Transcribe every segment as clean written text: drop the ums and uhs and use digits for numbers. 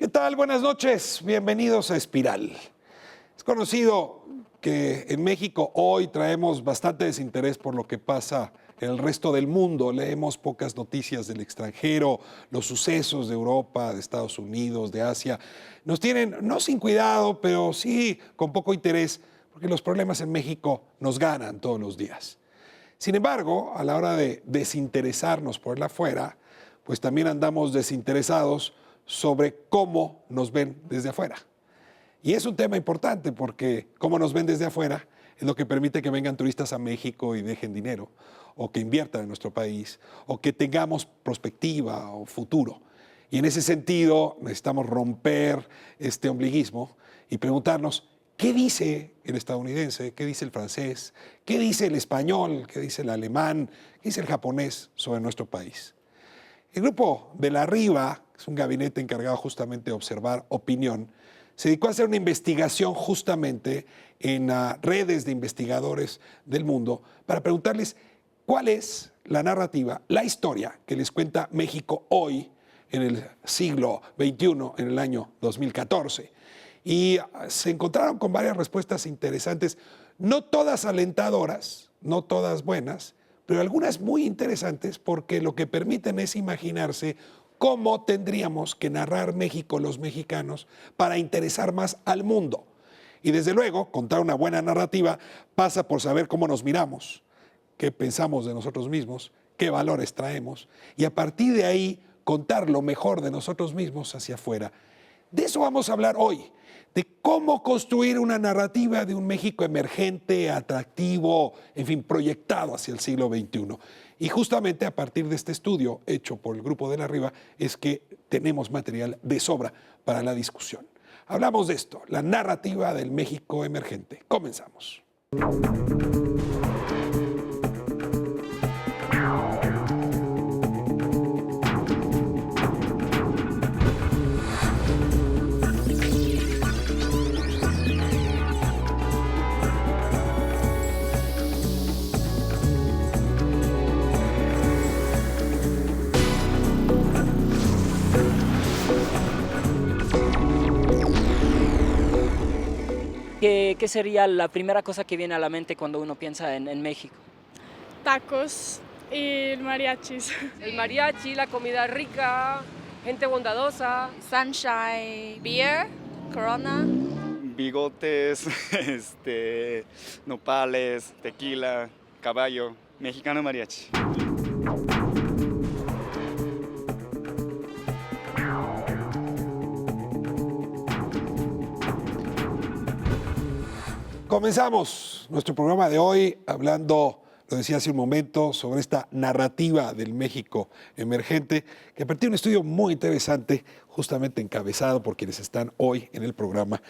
¿Qué tal? Buenas noches. Bienvenidos a Espiral. Es conocido que en México hoy traemos bastante desinterés por lo que pasa en el resto del mundo. Leemos pocas noticias del extranjero, los sucesos de Europa, de Estados Unidos, de Asia. Nos tienen, no sin cuidado, pero sí con poco interés, porque los problemas en México nos ganan todos los días. Sin embargo, a la hora de desinteresarnos por el afuera, pues también andamos desinteresados sobre cómo nos ven desde afuera. Y es un tema importante porque cómo nos ven desde afuera es lo que permite que vengan turistas a México y dejen dinero, o que inviertan en nuestro país, o que tengamos perspectiva o futuro. Y en ese sentido necesitamos romper este ombliguismo y preguntarnos, ¿qué dice el estadounidense? ¿Qué dice el francés? ¿Qué dice el español? ¿Qué dice el alemán? ¿Qué dice el japonés sobre nuestro país? El grupo de La Riva, que es un gabinete encargado justamente de observar opinión, se dedicó a hacer una investigación justamente en redes de investigadores del mundo para preguntarles cuál es la narrativa, la historia que les cuenta México hoy en el siglo XXI, en el año 2014. Y se encontraron con varias respuestas interesantes, no todas alentadoras, no todas buenas, pero algunas muy interesantes porque lo que permiten es imaginarse cómo tendríamos que narrar México los mexicanos para interesar más al mundo. Y desde luego, contar una buena narrativa pasa por saber cómo nos miramos, qué pensamos de nosotros mismos, qué valores traemos, y a partir de ahí contar lo mejor de nosotros mismos hacia afuera. De eso vamos a hablar hoy, de cómo construir una narrativa de un México emergente, atractivo, en fin, proyectado hacia el siglo XXI. Y justamente a partir de este estudio hecho por el Grupo de La Riva es que tenemos material de sobra para la discusión. Hablamos de esto, la narrativa del México emergente. Comenzamos. ¿Qué sería la primera cosa que viene a la mente cuando uno piensa en México? Tacos y mariachis. El mariachi, la comida rica, gente bondadosa. Sunshine, beer, Corona. Bigotes, nopales, tequila, caballo, mexicano mariachi. Comenzamos nuestro programa de hoy hablando, lo decía hace un momento, sobre esta narrativa del México emergente, que a partir de un estudio muy interesante, justamente encabezado por quienes están hoy en el programa,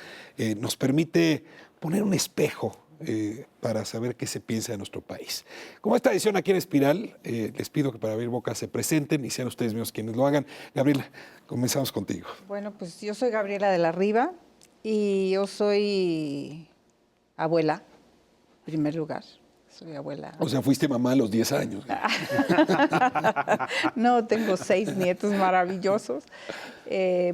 nos permite poner un espejo para saber qué se piensa de nuestro país. Como esta edición aquí en Espiral, les pido que para abrir boca se presenten y sean ustedes mismos quienes lo hagan. Gabriela, comenzamos contigo. Bueno, pues yo soy Gabriela de la Riva y yo soy abuela, en primer lugar. Soy abuela. O sea, fuiste mamá a los 10 años. No, tengo 6 nietos maravillosos.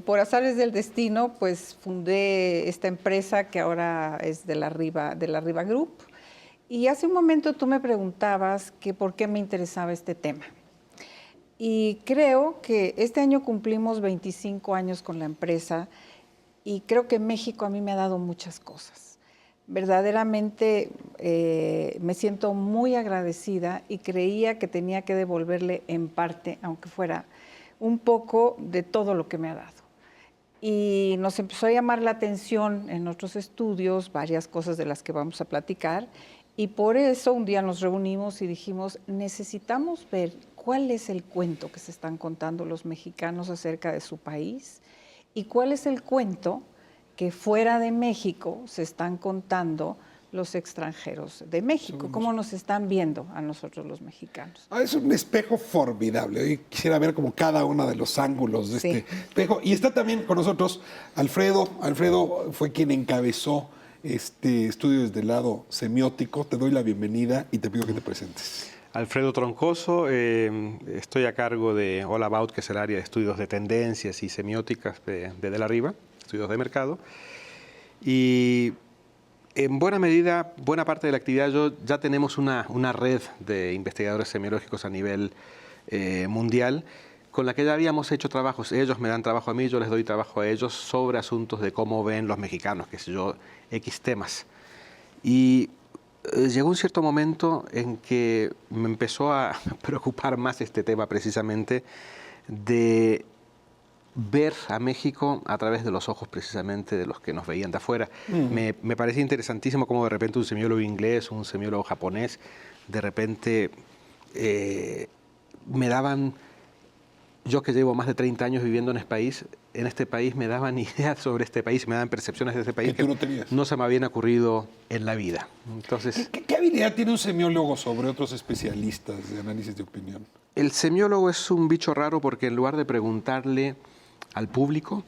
Por azares del destino, pues fundé esta empresa que ahora es de la Riva Group. Y hace un momento tú me preguntabas que por qué me interesaba este tema. Y creo que este año cumplimos 25 años con la empresa y creo que México a mí me ha dado muchas cosas. Verdaderamente me siento muy agradecida y creía que tenía que devolverle en parte, aunque fuera un poco, de todo lo que me ha dado. Y nos empezó a llamar la atención en otros estudios varias cosas de las que vamos a platicar y por eso un día nos reunimos y dijimos, necesitamos ver cuál es el cuento que se están contando los mexicanos acerca de su país y cuál es el cuento que fuera de México se están contando los extranjeros de México, cómo nos están viendo a nosotros los mexicanos. Es un espejo formidable. Hoy quisiera ver como cada uno de los ángulos de este espejo. Y está también con nosotros Alfredo. Alfredo fue quien encabezó este estudio desde el lado semiótico. Te doy la bienvenida y te pido que te presentes. Alfredo Troncoso, estoy a cargo de All About, que es el área de estudios de tendencias y semióticas de la Riva, estudios de mercado. Y en buena medida, buena parte de la actividad, ya tenemos una red de investigadores semiológicos a nivel mundial, con la que ya habíamos hecho trabajos. Ellos me dan trabajo a mí, yo les doy trabajo a ellos sobre asuntos de cómo ven los mexicanos, qué sé yo, X temas. Y llegó un cierto momento en que me empezó a preocupar más este tema precisamente de ver a México a través de los ojos precisamente de los que nos veían de afuera. Me parecía interesantísimo cómo de repente un semiólogo inglés, un semiólogo japonés, de repente me daban, yo que llevo más de 30 años viviendo en este país me daban ideas sobre este país, me daban percepciones de este país que tú no tenías. No se me habían ocurrido en la vida. Entonces, ¿Qué habilidad tiene un semiólogo sobre otros especialistas de análisis de opinión? el semiólogo es un bicho raro porque en lugar de preguntarle al público,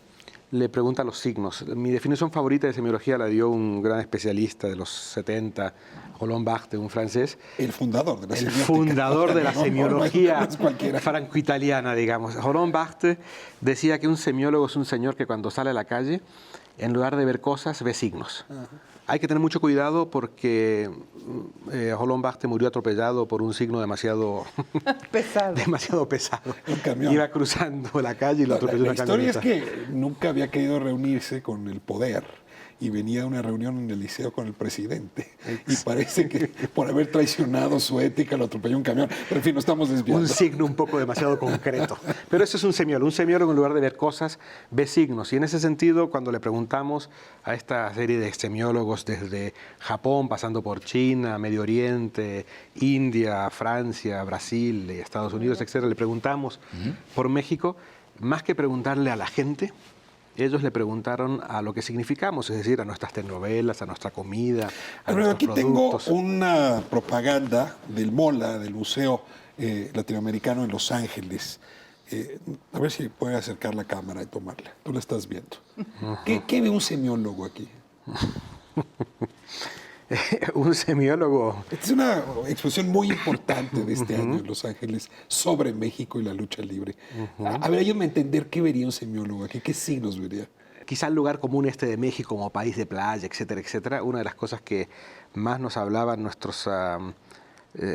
le pregunta los signos. Mi definición favorita de semiología la dio un gran especialista de los 70, Roland Barthes, un francés. El fundador de la El semiótica. fundador de la semiología No es cualquiera. franco-italiana, digamos. Roland Barthes decía que un semiólogo es un señor que cuando sale a la calle, en lugar de ver cosas, ve signos. Hay que tener mucho cuidado porque Roland Barthes murió atropellado por un signo demasiado Pesado. demasiado pesado. Un camión. Iba cruzando la calle y lo atropelló La una historia es camioneta. que nunca había querido reunirse con el poder y venía a una reunión en el liceo con el presidente. Y parece que por haber traicionado su ética lo atropelló un camión. Pero en fin, no estamos desviando. Un signo un poco demasiado concreto. Pero eso es un semiólogo. Un semiólogo, en lugar de ver cosas, ve signos. Y en ese sentido, cuando le preguntamos a esta serie de semiólogos desde Japón, pasando por China, Medio Oriente, India, Francia, Brasil, Estados Unidos, etcétera, le preguntamos por México, más que preguntarle a la gente, ellos le preguntaron a lo que significamos, es decir, a nuestras telenovelas, a nuestra comida, a Pero aquí nuestros tengo productos. una propaganda del MOLA, del Museo Latinoamericano en Los Ángeles. A ver si puede acercar la cámara y tomarla. Tú la estás viendo. ¿Qué ve un semiólogo aquí? Un semiólogo. Esta es una exposición muy importante de este año en Los Ángeles sobre México y la lucha libre. A ver, ayúdame a entender qué vería un semiólogo aquí, qué signos vería. Quizá el lugar común este de México como país de playa, etcétera, etcétera. Una de las cosas que más nos hablaban nuestros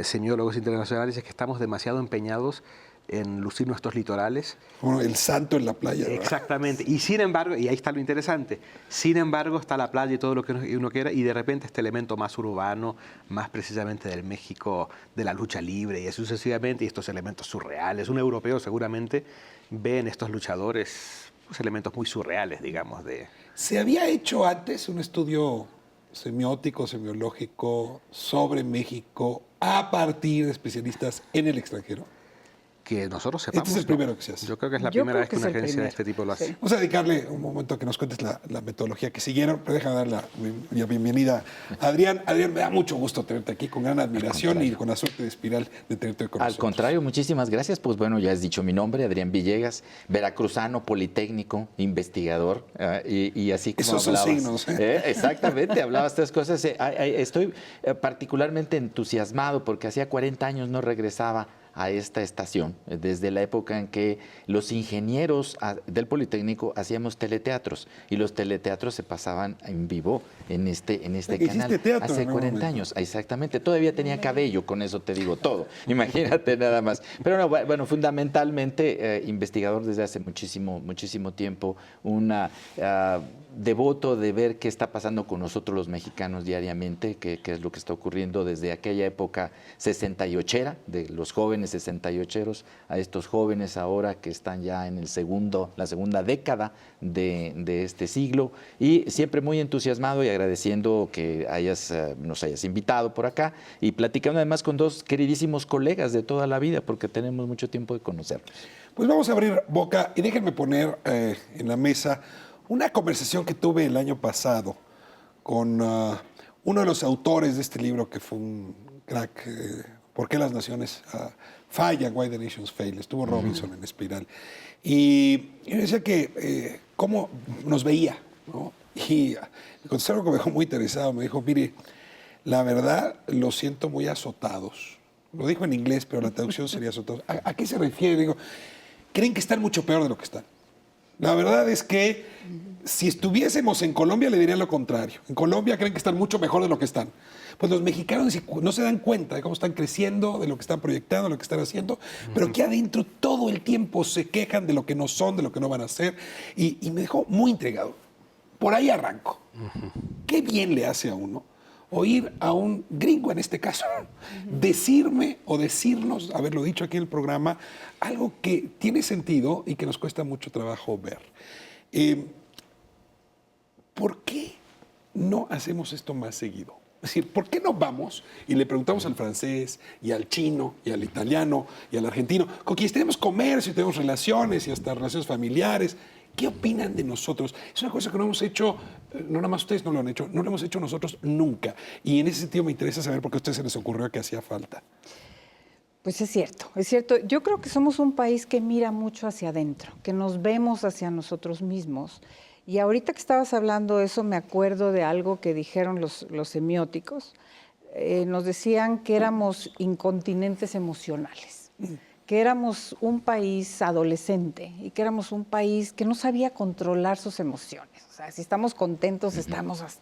semiólogos internacionales es que estamos demasiado empeñados en lucir nuestros litorales. Bueno, el santo en la playa, ¿verdad? Exactamente. Y sin embargo, y ahí está lo interesante, sin embargo está la playa y todo lo que uno quiera, y de repente este elemento más urbano, más precisamente del México, de la lucha libre y así sucesivamente, y estos elementos surreales. Un europeo seguramente ve en estos luchadores elementos muy surreales, digamos, de... ¿Se había hecho antes un estudio semiótico, semiológico sobre México a partir de especialistas en el extranjero? Que nosotros sepamos. Este es el ¿no? primero que se hace. Yo creo que es la Yo primera creo vez que que una es el agencia de primero. este tipo lo hace. Sí. Vamos a dedicarle un momento a que nos cuentes la metodología que siguieron, pero déjame dar la bienvenida a Adrián. Adrián, me da mucho gusto tenerte aquí, con gran admiración y con la suerte de Espiral de tenerte con Al nosotros. contrario, muchísimas gracias. Pues bueno, ya has dicho mi nombre, Adrián Villegas, veracruzano, politécnico, investigador, y así como Esos son hablabas. signos. Exactamente, hablabas estas cosas. Estoy particularmente entusiasmado porque hacía 40 años no regresaba a esta estación, desde la época en que los ingenieros del Politécnico hacíamos teleteatros y los teleteatros se pasaban en vivo en este que canal hiciste teatro hace en algún 40 momento. años. Exactamente, todavía tenía cabello, con eso te digo todo. Imagínate nada más. Pero no, bueno, fundamentalmente investigador desde hace muchísimo tiempo, devoto de ver qué está pasando con nosotros los mexicanos diariamente, qué es lo que está ocurriendo desde aquella época 68era, de los jóvenes 68eros, a estos jóvenes ahora que están ya en la segunda década de este siglo, y siempre muy entusiasmado y agradeciendo que nos hayas invitado por acá y platicando además con dos queridísimos colegas de toda la vida, porque tenemos mucho tiempo de conocernos. Pues vamos a abrir boca y déjenme poner en la mesa una conversación que tuve el año pasado con uno de los autores de este libro que fue un crack, ¿Por qué las naciones fallan? Why the Nations Fail. Estuvo Robinson en Espiral. Y me decía que cómo nos veía, ¿no? Y me contestaron que me dejó muy interesado. Me dijo, mire, la verdad los siento muy azotados Lo dijo en inglés, pero la traducción sería ¿A qué se refiere? Digo, creen que están mucho peor de lo que están. La verdad es que si estuviésemos en Colombia le dirían lo contrario. En Colombia creen que están mucho mejor de lo que están. Pues los mexicanos no se dan cuenta de cómo están creciendo, de lo que están proyectando, de lo que están haciendo, pero que adentro todo el tiempo se quejan de lo que no son, de lo que no van a hacer. Y me dejó muy intrigado. Por ahí arranco. Qué bien le hace a uno oír a un gringo, en este caso, decirme o decirnos, haberlo dicho aquí en el programa, algo que tiene sentido y que nos cuesta mucho trabajo ver. ¿Por qué no hacemos esto más seguido? Es decir, ¿por qué no vamos y le preguntamos al francés y al chino y al italiano y al argentino, con quienes tenemos comercio y tenemos relaciones y hasta relaciones familiares? ¿Qué opinan de nosotros? Es una cosa que no hemos hecho, no nada más ustedes no lo han hecho, no lo hemos hecho nosotros nunca. Y en ese sentido me interesa saber por qué a ustedes se les ocurrió que hacía falta. Pues es cierto, es cierto. Yo creo que somos un país que mira mucho hacia adentro, que nos vemos hacia nosotros mismos. Y ahorita que estabas hablando de eso, me acuerdo de algo que dijeron los semióticos. Nos decían que éramos incontinentes emocionales, que éramos un país adolescente y que éramos un país que no sabía controlar sus emociones. O sea, si estamos contentos, estamos hasta...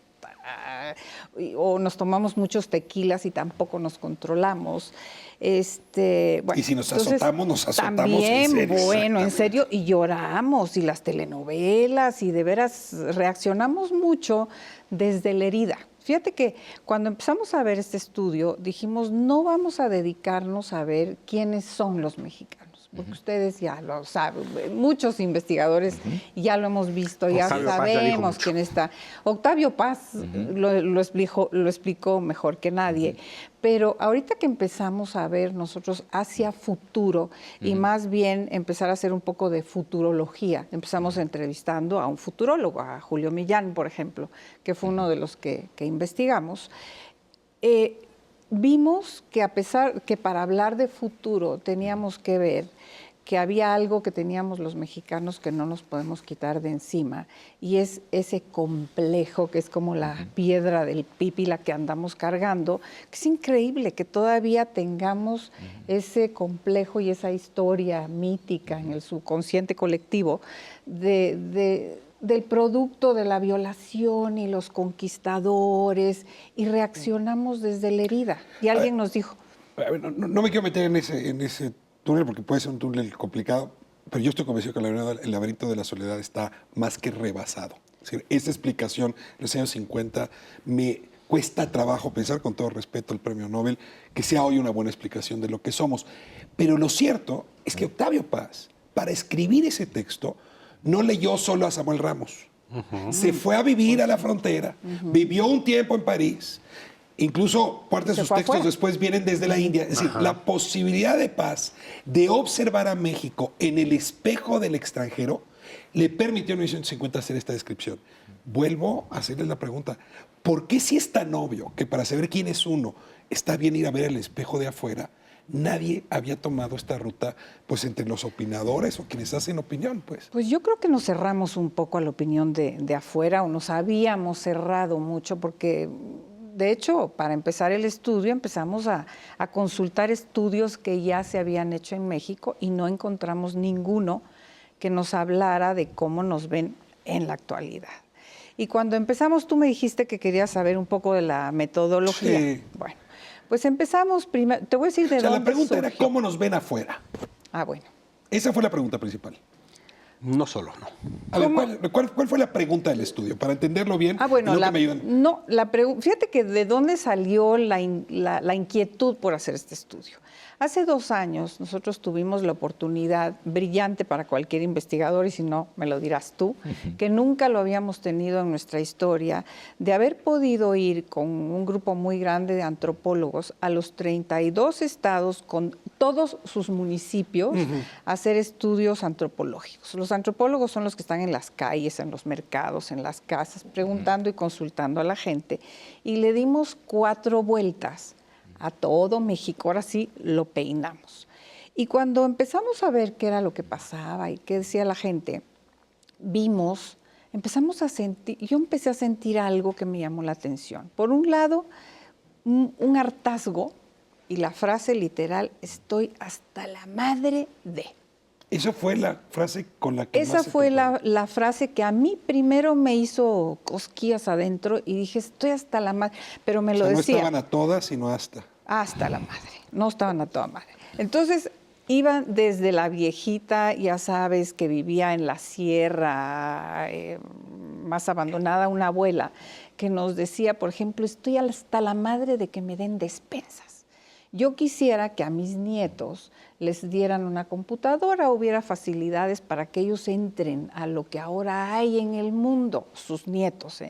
o nos tomamos muchos tequilas y tampoco nos controlamos. Bueno, y si nos azotamos, nos azotamos también, en serio. Bueno, en serio, y lloramos, y las telenovelas, y de veras reaccionamos mucho desde la herida. Fíjate que cuando empezamos a ver este estudio, dijimos, no vamos a dedicarnos a ver quiénes son los mexicanos, porque ustedes ya lo saben, muchos investigadores ya lo hemos visto, ya sabemos quién está. Octavio Paz lo explicó mejor que nadie, pero ahorita que empezamos a ver nosotros hacia futuro y más bien empezar a hacer un poco de futurología, empezamos entrevistando a un futurólogo, a Julio Millán, por ejemplo, que fue uno de los que investigamos. Vimos que a pesar que para hablar de futuro teníamos que ver que había algo que teníamos los mexicanos que no nos podemos quitar de encima, y es ese complejo que es como la piedra del pipi la que andamos cargando, que es increíble que todavía tengamos ese complejo y esa historia mítica en el subconsciente colectivo del producto de la violación y los conquistadores, y reaccionamos desde la herida. Y alguien nos dijo... No me quiero meter en ese túnel porque puede ser un túnel complicado, pero yo estoy convencido que el laberinto de la soledad está más que rebasado. Es decir, esa explicación en los años 50 me cuesta trabajo pensar, con todo respeto al premio Nobel, que sea hoy una buena explicación de lo que somos. Pero lo cierto es que Octavio Paz, para escribir ese texto, no leyó solo a Samuel Ramos. Se fue a vivir a la frontera, vivió un tiempo en París. Incluso parte de sus textos después vienen desde la India. Es decir, la posibilidad de Paz de observar a México en el espejo del extranjero le permitió en 1950 hacer esta descripción. Vuelvo a hacerles la pregunta, ¿por qué si es tan obvio que para saber quién es uno está bien ir a ver el espejo de afuera, nadie había tomado esta ruta pues entre los opinadores o quienes hacen opinión? Pues yo creo que nos cerramos un poco a la opinión de afuera, o nos habíamos cerrado mucho porque... De hecho, para empezar el estudio, empezamos a consultar estudios que ya se habían hecho en México y no encontramos ninguno que nos hablara de cómo nos ven en la actualidad. Y cuando empezamos, tú me dijiste que querías saber un poco de la metodología. Sí. Bueno, pues empezamos primero. Te voy a decir de dónde la pregunta era cómo nos ven afuera. Ah, bueno. Esa fue la pregunta principal. No solo, no. A ver, ¿cuál fue la pregunta del estudio? Para entenderlo bien. Bueno, fíjate que de dónde salió la inquietud por hacer este estudio. Hace 2 años nosotros tuvimos la oportunidad brillante para cualquier investigador, y si no, me lo dirás tú, que nunca lo habíamos tenido en nuestra historia, de haber podido ir con un grupo muy grande de antropólogos a los 32 estados con todos sus municipios a hacer estudios antropológicos. Los antropólogos son los que están en las calles, en los mercados, en las casas, preguntando y consultando a la gente. Y le dimos 4 vueltas a todo México, ahora sí lo peinamos. Y cuando empezamos a ver qué era lo que pasaba y qué decía la gente, empezamos a sentir, yo empecé a sentir algo que me llamó la atención. Por un lado, un hartazgo Y la frase literal, estoy hasta la madre de. ¿Esa fue la frase con la que Esa más se fue tocó? la frase que a mí primero me hizo cosquillas adentro y dije, estoy hasta la madre. Pero me O lo sea, no decía. estaban a todas, sino hasta. Hasta la madre, no estaban a toda madre. Entonces, iban desde la viejita, ya sabes, que vivía en la sierra, más abandonada, una abuela, que nos decía, por ejemplo, estoy hasta la madre de que me den despensas. Yo quisiera que a mis nietos les dieran una computadora, hubiera facilidades para que ellos entren a lo que ahora hay en el mundo, sus nietos,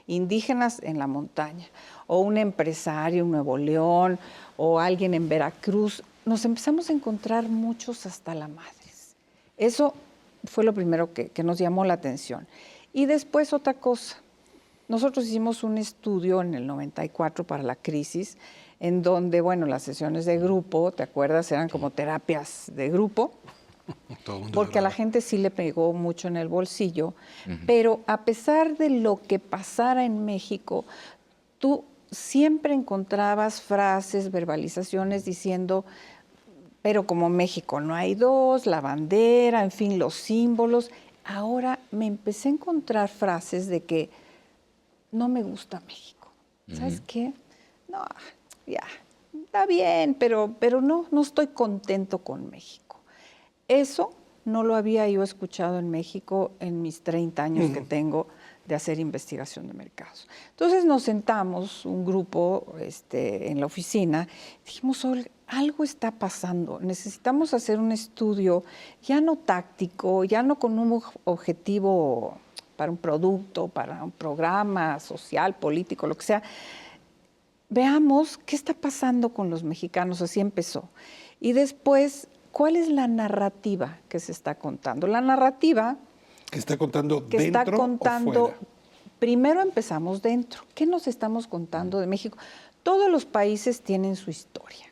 indígenas en la montaña, o un empresario en Nuevo León, o alguien en Veracruz. Nos empezamos a encontrar muchos hasta la madres. Eso fue lo primero que nos llamó la atención. Y después otra cosa. Nosotros hicimos un estudio en el 94 para la crisis, en donde, bueno, las sesiones de grupo, ¿te acuerdas? Eran como terapias de grupo. Todo el mundo Porque a la lloraba. gente sí le pegó mucho en el bolsillo, pero a pesar de lo que pasara en México, tú siempre encontrabas frases, verbalizaciones diciendo, pero como México no hay dos, la bandera, en fin, los símbolos. Ahora me empecé a encontrar frases de que no me gusta México. ¿Sabes qué? No, ya, está bien, pero no estoy contento con México. Eso no lo había yo escuchado en México en mis 30 años que tengo de hacer investigación de mercados. Entonces nos sentamos, un grupo en la oficina, dijimos, Olga, algo está pasando, necesitamos hacer un estudio ya no táctico, ya no con un objetivo para un producto, para un programa social, político, lo que sea. Veamos qué está pasando con los mexicanos, así empezó. Y después, ¿cuál es la narrativa que se está contando? La narrativa ¿Que está contando que dentro está contando, o fuera? primero empezamos dentro. ¿Qué nos estamos contando de México? Todos los países tienen su historia,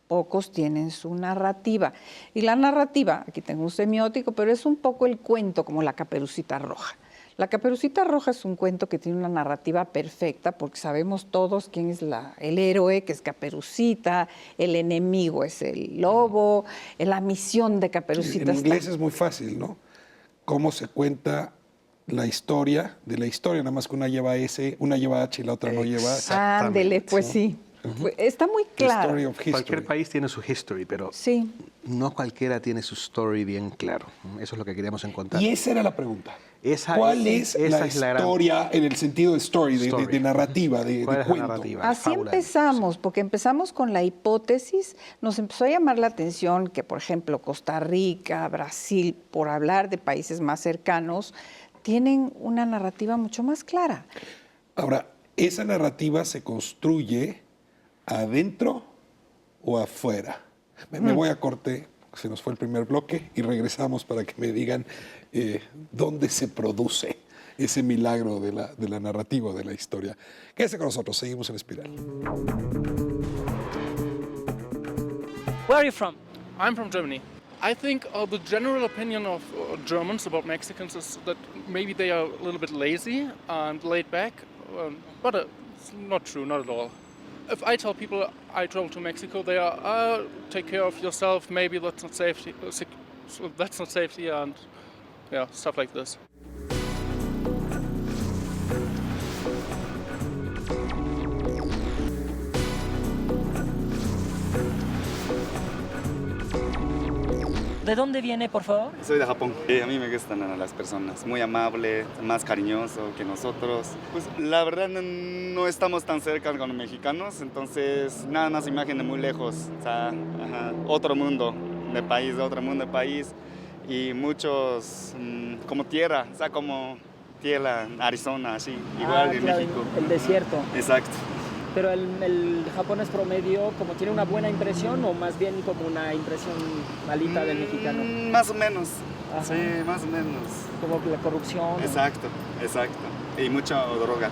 pocos tienen su narrativa. Y la narrativa, aquí tengo un semiótico, pero es un poco el cuento como la Caperucita Roja. La Caperucita Roja es un cuento que tiene una narrativa perfecta porque sabemos todos quién es el héroe, que es Caperucita, el enemigo es el lobo, la misión de Caperucita En está... inglés es muy fácil, ¿no? Cómo se cuenta la historia de la historia, nada más que una lleva S, una lleva H y la otra no lleva H. Ándele, pues sí. Está muy The claro. story of history. Cualquier país tiene su history, pero Sí. no cualquiera tiene su story bien claro. Eso es lo que queríamos encontrar. Y esa era la pregunta. Esa ¿Cuál es- es la esa es la gran- historia en el sentido de story, Story. de narrativa, de ¿Cuál es la cuento? narrativa? Así Fábula. empezamos, porque empezamos con la hipótesis, nos empezó a llamar la atención que, por ejemplo, Costa Rica, Brasil, por hablar de países más cercanos, tienen una narrativa mucho más clara. Ahora, ¿esa narrativa se construye adentro o afuera? Me voy a corte, se nos fue el primer bloque, y regresamos para que me digan dónde se produce ese milagro de la narrativa, de la historia. Quédese con nosotros, seguimos en Espiral. Where are you from? I'm from Germany. I think the general opinion of Germans about Mexicans is that maybe they are a little bit lazy and laid back, but it's not true, not at all. If I tell people I travel to Mexico, they are, take care of yourself, maybe that's not safety, that's not safety, and yeah, stuff like this. ¿De dónde viene, por favor? Soy de Japón. A mí me gustan las personas, muy amable, más cariñoso que nosotros. Pues la verdad no estamos tan cerca con los mexicanos, entonces nada más imagen de muy lejos, o sea, otro mundo de país, otro mundo de país y muchos como tierra, o sea, como tierra, Arizona, así, igual en México. El desierto. Exacto. Pero el japonés promedio, como tiene una buena impresión o más bien como una impresión malita del mexicano. Más o menos. Ajá. Sí, más o menos. Como la corrupción. Exacto, exacto. Y mucha droga.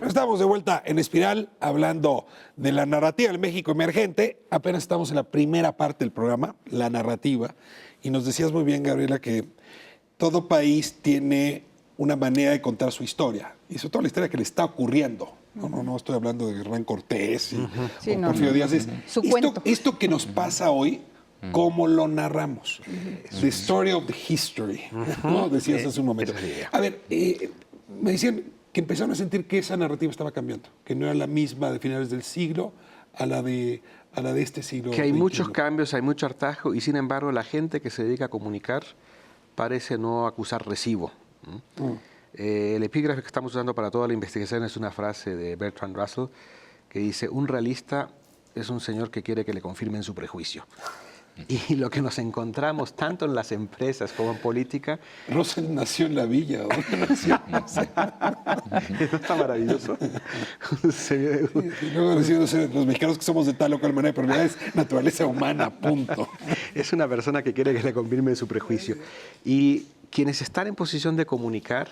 Estamos de vuelta en Espiral hablando de la narrativa del México emergente. Apenas estamos en la primera parte del programa, la narrativa. Y nos decías muy bien, Gabriela, que todo país tiene una manera de contar su historia. Y sobre todo la historia que le está ocurriendo No estoy hablando de Hernán Cortés y Sí, o no, Porfirio no, Díaz. Es Su esto, cuento. esto que nos pasa hoy, ¿cómo lo narramos? The story of the history, ¿no? Decías hace un momento. A ver, me decían que empezaron a sentir que esa narrativa estaba cambiando, que no era la misma de finales del siglo a la de este siglo. Que hay XXI. muchos cambios, hay mucho hartazgo y sin embargo la gente que se dedica a comunicar parece no acusar recibo. El epígrafe que estamos usando para toda la investigación es una frase de Bertrand Russell que dice: un realista es un señor que quiere que le confirmen su prejuicio. Y lo que nos encontramos tanto en las empresas como en política... Russell nació en la villa. ¿Dónde nació? No sé. ¿No está maravilloso? Y luego decían, los mexicanos que somos de tal o cual manera, pero es naturaleza humana, punto. Es una persona que quiere que le confirmen su prejuicio. Y quienes están en posición de comunicar,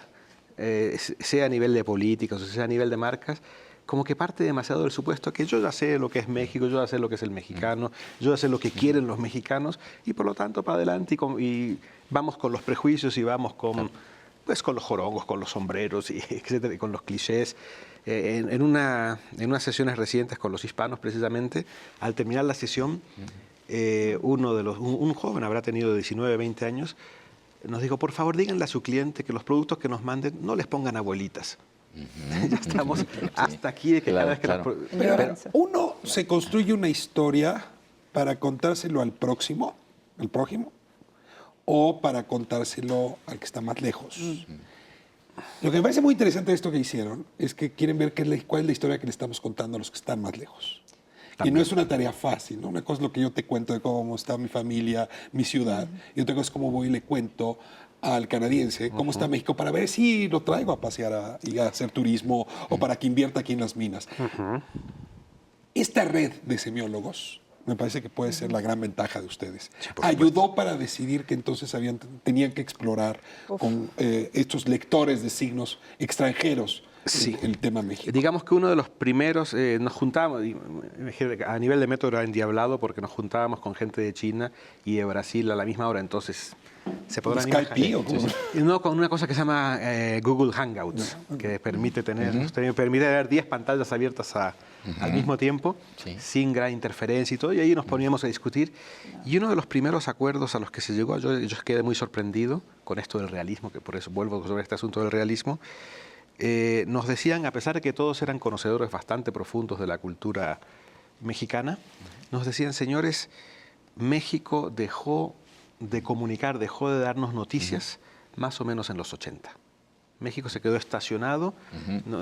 sea a nivel de políticas o sea a nivel de marcas, como que parte demasiado del supuesto que yo ya sé lo que es México, yo ya sé lo que es el mexicano, yo ya sé lo que quieren los mexicanos y por lo tanto para adelante y vamos con los prejuicios y vamos con, pues, con los jorongos, con los sombreros, y etcétera, y con los clichés. En unas sesiones recientes con los hispanos precisamente, al terminar la sesión, un joven, habrá tenido 19, 20 años, nos dijo: por favor díganle a su cliente que los productos que nos manden no les pongan abuelitas. Ya estamos hasta aquí de que cada vez que Pero a ver, uno se construye una historia para contárselo al próximo, o para contárselo al que está más lejos. Lo que me parece muy interesante de esto que hicieron es que quieren ver cuál es la historia que le estamos contando a los que están más lejos. Y no es una tarea fácil, ¿no? Una cosa es lo que yo te cuento de cómo está mi familia, mi ciudad, y otra cosa es cómo voy y le cuento al canadiense cómo está México para ver si lo traigo a pasear y a hacer turismo o para que invierta aquí en las minas. Esta red de semiólogos me parece que puede ser la gran ventaja de ustedes. Sí, ayudó para decidir que entonces tenían que explorar con estos lectores de signos extranjeros el tema México. Digamos que uno de los primeros, nos juntábamos, a nivel de método era endiablado porque nos juntábamos con gente de China y de Brasil a la misma hora, entonces se podrán Skype, ¿o cómo? No, con una cosa que se llama Google Hangouts, que permite permite ver 10 pantallas abiertas al mismo tiempo, sin gran interferencia y todo, y ahí nos poníamos a discutir. Y uno de los primeros acuerdos a los que se llegó, yo quedé muy sorprendido con esto del realismo, que por eso vuelvo sobre este asunto del realismo. Nos decían, a pesar de que todos eran conocedores bastante profundos de la cultura mexicana, nos decían: señores, México dejó de comunicar, dejó de darnos noticias más o menos en los 80. México se quedó estacionado.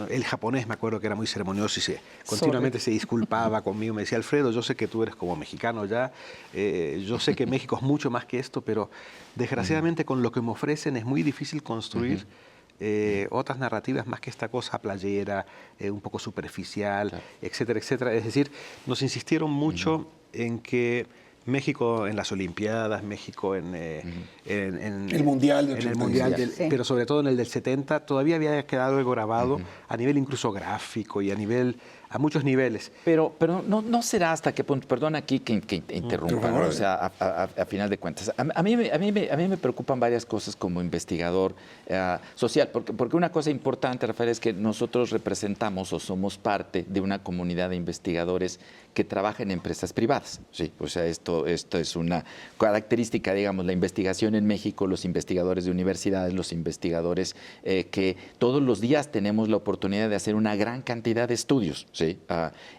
El japonés, me acuerdo que era muy ceremonioso y continuamente se disculpaba conmigo. Me decía: Alfredo, yo sé que tú eres como mexicano ya, yo sé que México es mucho más que esto, pero desgraciadamente con lo que me ofrecen es muy difícil construir otras narrativas más que esta cosa playera, un poco superficial, etcétera, etcétera. Es decir, nos insistieron mucho en que México en las Olimpiadas, México en el Mundial del 80, pero sobre todo en el del 70, todavía había quedado algo grabado a nivel incluso gráfico y a muchos niveles. Pero no será hasta qué punto, perdón aquí que interrumpa, ¿no? O sea, a final de cuentas. A mí me preocupan varias cosas como investigador social, porque una cosa importante, Rafael, es que nosotros representamos o somos parte de una comunidad de investigadores que trabaja en empresas privadas. Sí, o sea, esto es una característica, digamos, la investigación en México, los investigadores de universidades, los investigadores que todos los días tenemos la oportunidad de hacer una gran cantidad de estudios, ¿sí?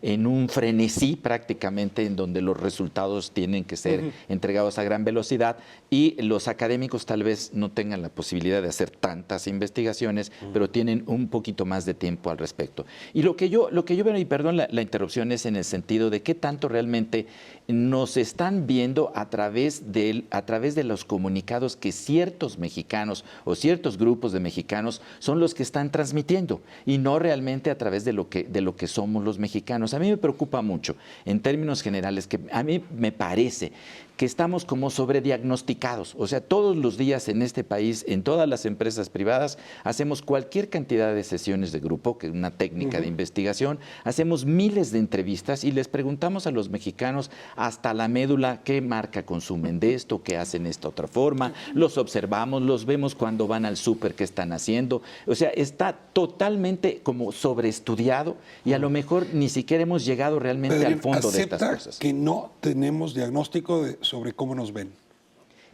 En un frenesí prácticamente en donde los resultados tienen que ser entregados a gran velocidad y los académicos tal vez no tengan la posibilidad de hacer tantas investigaciones, pero tienen un poquito más de tiempo al respecto. Y lo que yo veo, y perdón la interrupción, es en el sentido de qué tanto realmente nos están viendo a través de los comunicados que ciertos mexicanos o ciertos grupos de mexicanos son los que están transmitiendo y no realmente a través de lo que somos somos los mexicanos. A mí me preocupa mucho, en términos generales, que a mí me parece que estamos como sobrediagnosticados. O sea, todos los días en este país, en todas las empresas privadas, hacemos cualquier cantidad de sesiones de grupo, que es una técnica de investigación, hacemos miles de entrevistas y les preguntamos a los mexicanos hasta la médula qué marca consumen de esto, qué hacen de esta otra forma, los observamos, los vemos cuando van al súper, qué están haciendo. O sea, está totalmente como sobreestudiado y a lo mejor ni siquiera hemos llegado realmente Pedrín, al fondo de estas acepta cosas. que no tenemos diagnóstico sobre cómo nos ven.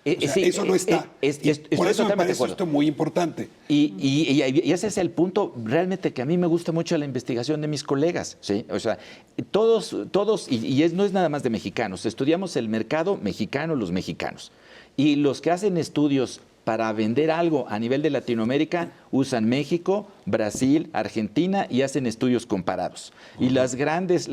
O sea, Sí, eso no está. Por eso me parece esto muy importante. Y ese es el punto realmente que a mí me gusta mucho de la investigación de mis colegas, ¿sí? O sea, todos no es nada más de mexicanos, estudiamos el mercado mexicano, los mexicanos. Y los que hacen estudios para vender algo a nivel de Latinoamérica usan México, Brasil, Argentina y hacen estudios comparados. Y los grandes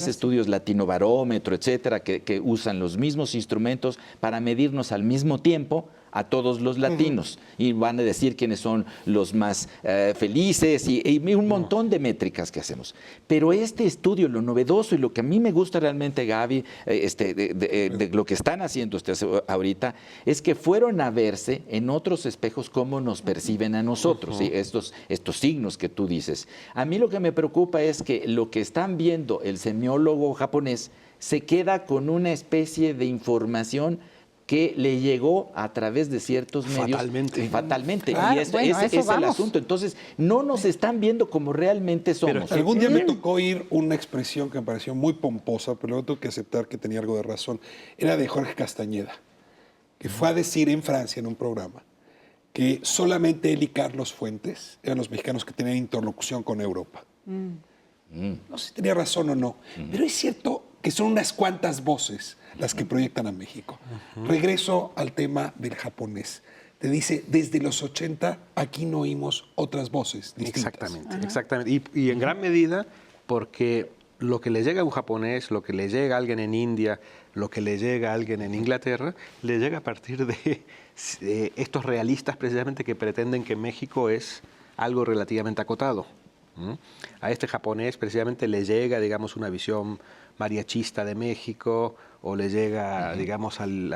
estudios Latinobarómetro, etcétera, que usan los mismos instrumentos para medirnos al mismo tiempo a todos los latinos y van a decir quiénes son los más felices y un montón de métricas que hacemos. Pero este estudio, lo novedoso y lo que a mí me gusta realmente, Gaby, de lo que están haciendo ustedes ahorita, es que fueron a verse en otros espejos cómo nos perciben a nosotros, ¿sí? Estos signos que tú dices. A mí lo que me preocupa es que lo que están viendo el semiólogo japonés se queda con una especie de información que le llegó a través de ciertos medios fatalmente. Claro, Y ese es el vamos. asunto. Entonces, no nos están viendo como realmente somos. Pero algún día me tocó oír una expresión que me pareció muy pomposa, pero luego tengo que aceptar que tenía algo de razón. Era de Jorge Castañeda, que fue a decir en Francia, en un programa, que solamente él y Carlos Fuentes eran los mexicanos que tenían interlocución con Europa. No sé si tenía razón o no, pero es cierto que son unas cuantas voces las que proyectan a México. Regreso al tema del japonés. Te dice, desde los 80 aquí no oímos otras voces distintas. Exactamente. Y en gran medida porque lo que le llega a un japonés, lo que le llega a alguien en India, lo que le llega a alguien en Inglaterra, le llega a partir de estos realistas precisamente que pretenden que México es algo relativamente acotado. A este japonés precisamente le llega, digamos, una visión mariachista de México o le llega, digamos, en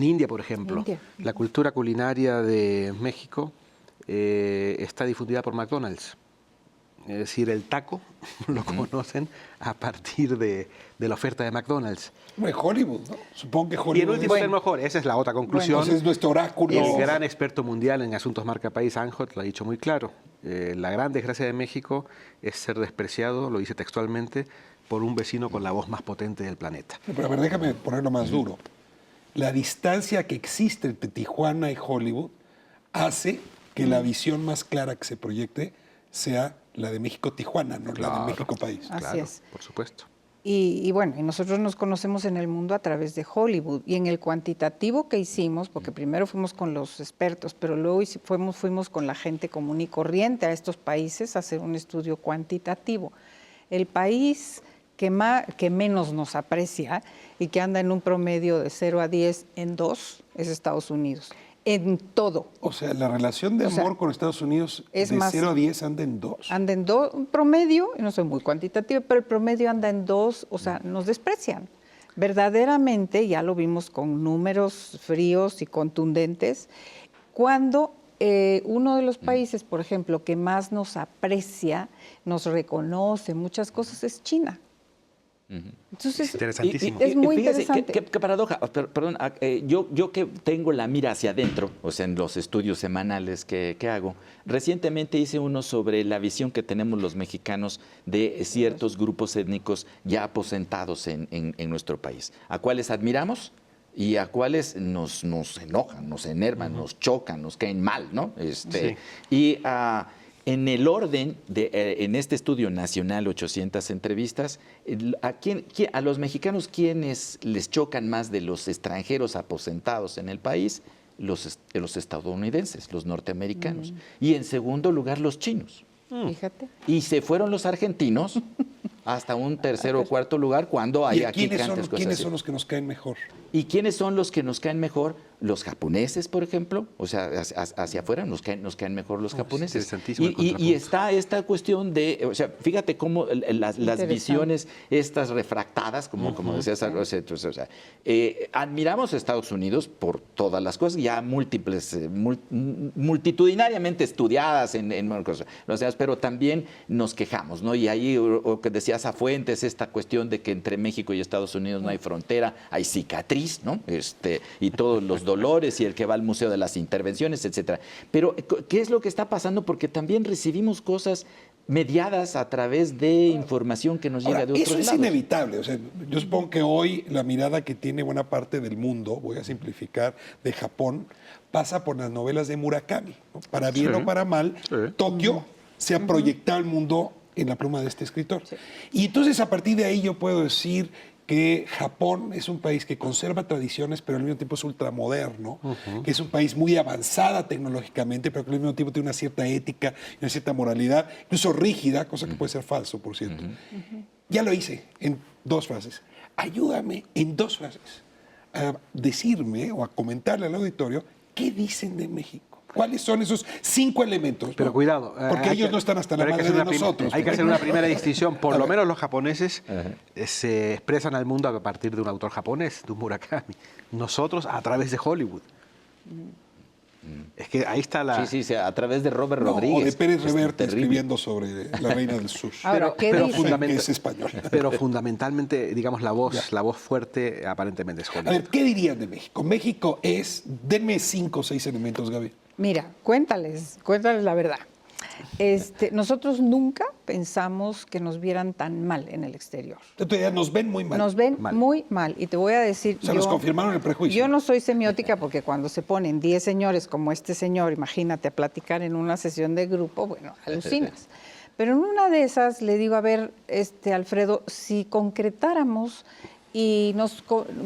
India, por ejemplo, la cultura culinaria de México está difundida por McDonald's. Es decir, el taco lo conocen a partir de la oferta de McDonald's. Bueno, Hollywood, ¿no? Supongo que Hollywood. Y en último término, mejor. Esa es la otra conclusión. Bueno, ese es nuestro oráculo. El gran experto mundial en asuntos marca país, Anhot, lo ha dicho muy claro. La gran desgracia de México es ser despreciado, lo dice textualmente, por un vecino con la voz más potente del planeta. Pero a ver, déjame ponerlo más duro. La distancia que existe entre Tijuana y Hollywood hace que la visión más clara que se proyecte sea la de México-Tijuana, no la de México-País. Así es. Por supuesto. Y bueno, y nosotros nos conocemos en el mundo a través de Hollywood. Y en el cuantitativo que hicimos, porque primero fuimos con los expertos, pero luego fuimos con la gente común y corriente a estos países a hacer un estudio cuantitativo. El país que menos nos aprecia y que anda en un promedio de 0 a 10 en 2 es Estados Unidos. En todo. O sea, la relación de amor con Estados Unidos es de más, 0 a 10 anda en 2. Anda en 2, promedio, no soy muy cuantitativa, pero el promedio anda en 2, o sea, nos desprecian. Verdaderamente, ya lo vimos con números fríos y contundentes, cuando uno de los países, por ejemplo, que más nos aprecia, nos reconoce muchas cosas es China. Entonces, es interesantísimo. Es muy Fíjese, interesante. qué paradoja. Perdón, yo que tengo la mira hacia adentro, o sea, en los estudios semanales que hago, recientemente hice uno sobre la visión que tenemos los mexicanos de ciertos grupos étnicos ya aposentados en nuestro país, a cuáles admiramos y a cuáles nos enojan, nos enervan, nos chocan, nos caen mal, ¿no? Sí. Y en el orden, en este estudio nacional, 800 entrevistas, a los mexicanos, ¿quiénes les chocan más de los extranjeros aposentados en el país? Los estadounidenses, los norteamericanos. Y en segundo lugar, los chinos. Fíjate. Y se fueron los argentinos hasta un tercer o cuarto lugar cuando hay ¿Y aquí quiénes cantes cosas ¿quiénes así. son los que nos caen mejor? ¿Y quiénes son los que nos caen mejor? Los japoneses, por ejemplo, o sea, hacia afuera nos caen mejor los japoneses. interesantísimo el Y contrapunto. está esta cuestión de, o sea, fíjate cómo las visiones estas refractadas, como decías, o sea, admiramos a Estados Unidos por todas las cosas ya múltiples, multitudinariamente estudiadas en cosas, pero también nos quejamos, ¿no? Y ahí, o que decías a Fuentes, esta cuestión de que entre México y Estados Unidos no hay frontera, hay cicatriz, ¿no? Y todos los dolores y el que va al Museo de las Intervenciones, etcétera. Pero, ¿qué es lo que está pasando? Porque también recibimos cosas mediadas a través de información que nos llega de otros lados. Eso es inevitable. O sea, yo supongo que hoy la mirada que tiene buena parte del mundo, voy a simplificar, de Japón, pasa por las novelas de Murakami, ¿no? Para bien o para mal, Tokio se ha proyectado al mundo en la pluma de este escritor. Sí. Y entonces, a partir de ahí, yo puedo decir que Japón es un país que conserva tradiciones, pero al mismo tiempo es ultramoderno, que es un país muy avanzada tecnológicamente, pero que al mismo tiempo tiene una cierta ética, una cierta moralidad, incluso rígida, cosa que puede ser falso, por cierto. Ya lo hice en 2 frases. Ayúdame en 2 frases a decirme o a comentarle al auditorio qué dicen de México. ¿Cuáles son esos 5 elementos? Pero ¿no? cuidado. Porque ellos no están hasta la madre de nosotros. Hay que hacer una primera distinción. Por lo menos los japoneses se expresan al mundo a partir de un autor japonés, de un Murakami. Nosotros a través de Hollywood. Es que ahí está la... Sí, a través de Robert Rodríguez. O de Pérez Reverte escribiendo sobre la reina del sur. Ahora, pero es español. Pero fundamentalmente, digamos, la voz fuerte aparentemente es Hollywood. A ver, ¿qué dirían de México? México es... Denme 5 o 6 elementos, Gaby. Mira, cuéntales la verdad. Nosotros nunca pensamos que nos vieran tan mal en el exterior. Entonces, nos ven muy mal. Nos ven muy mal. Y te voy a decir... O sea, nos confirmaron el prejuicio. Yo no soy semiótica porque cuando se ponen 10 señores como este señor, imagínate, a platicar en una sesión de grupo, bueno, alucinas. Pero en una de esas le digo, a ver, Alfredo, si concretáramos... Y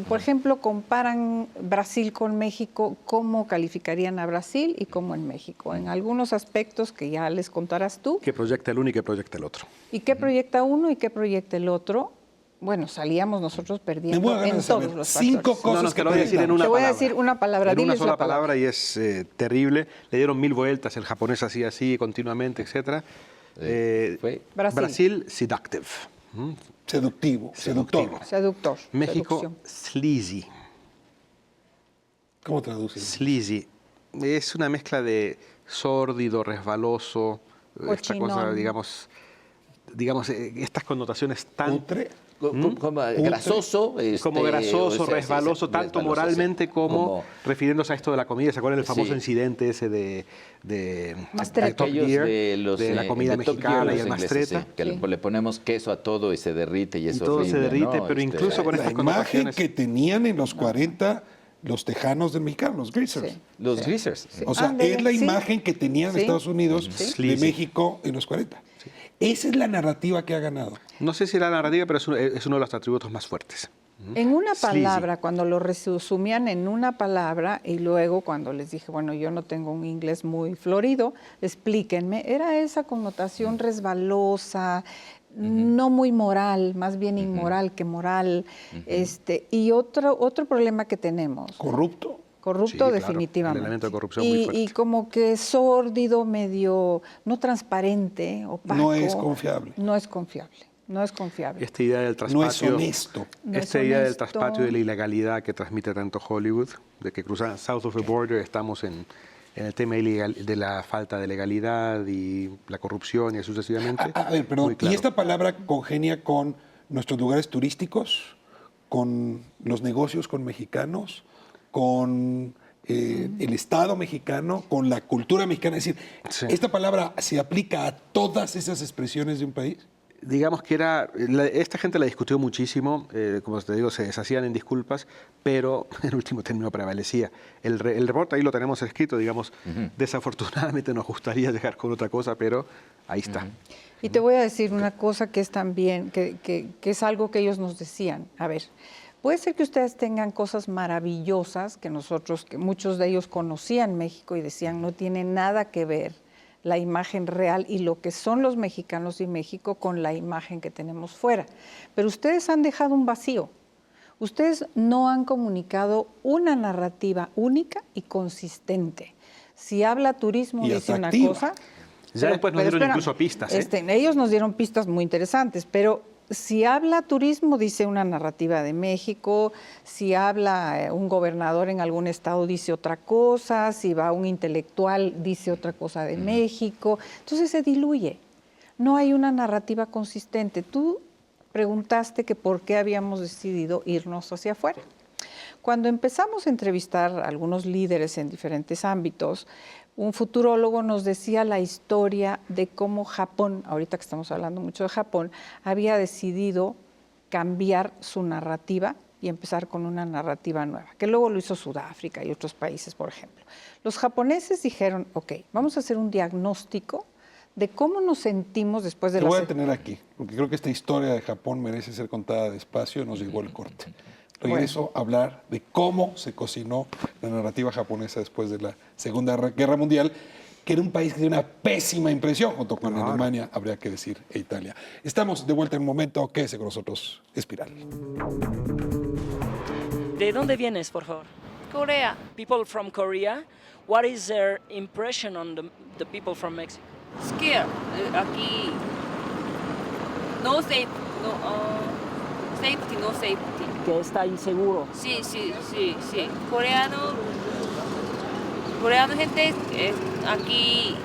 por ejemplo, comparan Brasil con México, ¿cómo calificarían a Brasil y cómo en México? En algunos aspectos que ya les contarás tú. ¿Qué proyecta el uno y qué proyecta el otro? ¿Y qué proyecta uno y qué proyecta el otro? Bueno, salíamos nosotros perdiendo en todos los 5 factores. cosas que lo voy a decir en una palabra. Te voy a palabra. decir una palabra. En una Diles sola la palabra y es terrible. Le dieron 1000 vueltas, el japonés hacía así continuamente, etc. Brasil, seductive. Seductor. México, seducción. sleazy. ¿Cómo traducen? Sleazy. Es una mezcla de sórdido, resbaloso, esta cosa, digamos, estas connotaciones tan... Como grasoso. Como grasoso, resbaloso, tanto resbaloso, moralmente como refiriéndose a esto de la comida. ¿Se acuerdan el famoso incidente ese de Top Gear, de la comida mexicana y el Mastreta? Que le ponemos queso a todo y se derrite y eso todo se derrite, pero incluso con estas connotaciones... La imagen que tenían en los 40 los tejanos del mexicano, los greasers. Los greasers. O sea, es la imagen que tenían en Estados Unidos de México en los 40. Esa es la narrativa que ha ganado. No sé si la narrativa, pero es uno de los atributos más fuertes. En una palabra, cuando lo resumían en una palabra, y luego cuando les dije, bueno, yo no tengo un inglés muy florido, explíquenme, era esa connotación resbalosa, no muy moral, más bien inmoral que moral. Y otro problema que tenemos. ¿Corrupto? Corrupto, sí, definitivamente. Claro, el elemento de corrupción muy fuerte. Y como que sórdido, medio no transparente, opaco. No es confiable. No es confiable. No es confiable. Esta idea del traspatio, no es honesto. Esta idea del traspatio de la ilegalidad que transmite tanto Hollywood, de que cruzando south of the border estamos en el tema de la falta de legalidad y la corrupción y sucesivamente. A ver, perdón, claro. ¿Y esta palabra congenia con nuestros lugares turísticos, con los negocios con mexicanos, con el Estado mexicano, con la cultura mexicana? Es decir, ¿esta palabra se aplica a todas esas expresiones de un país? Digamos que esta gente la discutió muchísimo, como te digo, se deshacían en disculpas, pero el último término prevalecía. El reporte ahí lo tenemos escrito, digamos, desafortunadamente nos gustaría dejar con otra cosa, pero ahí está. Y te voy a decir una cosa que es también, que es algo que ellos nos decían. A ver, puede ser que ustedes tengan cosas maravillosas que muchos de ellos conocían México y decían no tiene nada que ver la imagen real y lo que son los mexicanos y México con la imagen que tenemos fuera. Pero ustedes han dejado un vacío. ustedes no han comunicado una narrativa única y consistente. Si habla turismo, Y dice atractiva. una cosa. Ya después nos dieron espérame, incluso pistas. ellos nos dieron pistas muy interesantes, pero si habla turismo, dice una narrativa de México. Si habla un gobernador en algún estado, dice otra cosa. Si va un intelectual, dice otra cosa de México. Entonces se diluye. No hay una narrativa consistente. Tú preguntaste que por qué habíamos decidido irnos hacia afuera. Cuando empezamos a entrevistar a algunos líderes en diferentes ámbitos, un futurólogo nos decía la historia de cómo Japón, ahorita que estamos hablando mucho de Japón, había decidido cambiar su narrativa y empezar con una narrativa nueva, que luego lo hizo Sudáfrica y otros países, por ejemplo. Los japoneses dijeron, ok, vamos a hacer un diagnóstico de cómo nos sentimos después de Te la... voy a tener aquí, porque creo que esta historia de Japón merece ser contada despacio y nos llegó el corte. Regreso a hablar de cómo se cocinó la narrativa japonesa después de la Segunda Guerra Mundial, que era un país que dio una pésima impresión, junto con Alemania, habría que decir, e Italia. Estamos de vuelta en un momento. Quédese con nosotros, Espiral. ¿De dónde vienes, por favor? Corea. People from Korea. What is their impression on the people from Mexico? Scared. Aquí. No safe. No, safety, no safety. Que está inseguro. Sí. Coreano gente aquí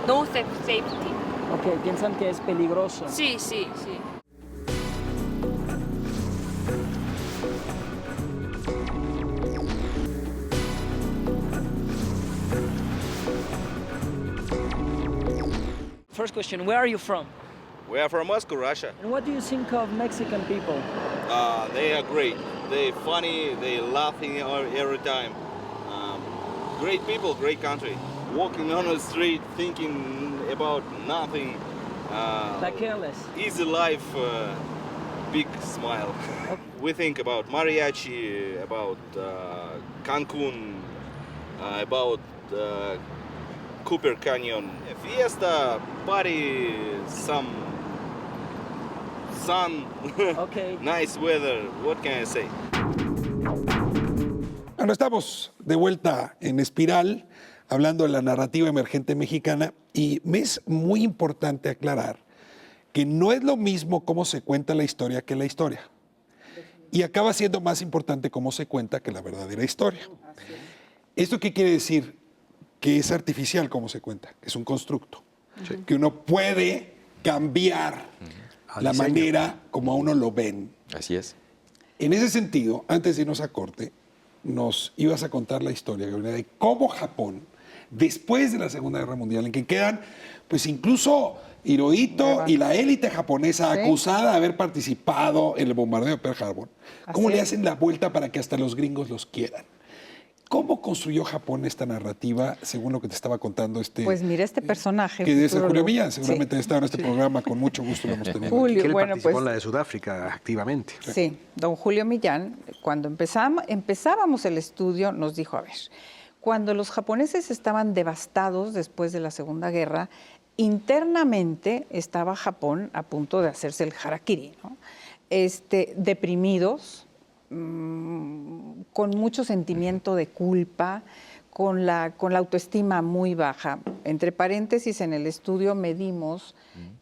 no safety. Ok, piensan que es peligroso. Sí. First question, where are you from? We are from Moscow, Russia. And what do you think of Mexican people? They are great. They're funny. They laughing every time. Great people, great country. Walking on the street, thinking about nothing. Like careless. Easy life, big smile. We think about mariachi, about Cancun, about Cooper Canyon, fiesta, party, some sun, Okay. nice weather. What can I say? Bueno, estamos de vuelta en Espiral, hablando de la narrativa emergente mexicana, y me es muy importante aclarar que no es lo mismo cómo se cuenta la historia que la historia. Y acaba siendo más importante cómo se cuenta que la verdadera historia. ¿Esto qué quiere decir? Que es artificial cómo se cuenta, que es un constructo. Sí. Que uno puede cambiar la manera como a uno lo ven. Así es. En ese sentido, antes de irnos a corte, nos ibas a contar la historia, Gabriela, de cómo Japón, después de la Segunda Guerra Mundial, en que quedan, pues incluso Hirohito y la élite japonesa acusada de haber participado en el bombardeo de Pearl Harbor, cómo le hacen la vuelta para que hasta los gringos los quieran. ¿Cómo construyó Japón esta narrativa, según lo que te estaba contando Pues mira, este personaje... Que es Julio Millán, seguramente ha estado en este programa, con mucho gusto lo hemos tenido. Julio, él participó en la de Sudáfrica activamente. Sí, don Julio Millán, cuando empezábamos el estudio, nos dijo, a ver, cuando los japoneses estaban devastados después de la Segunda Guerra, internamente estaba Japón a punto de hacerse el harakiri, ¿no? Deprimidos, con mucho sentimiento de culpa, con la autoestima muy baja. Entre paréntesis, en el estudio medimos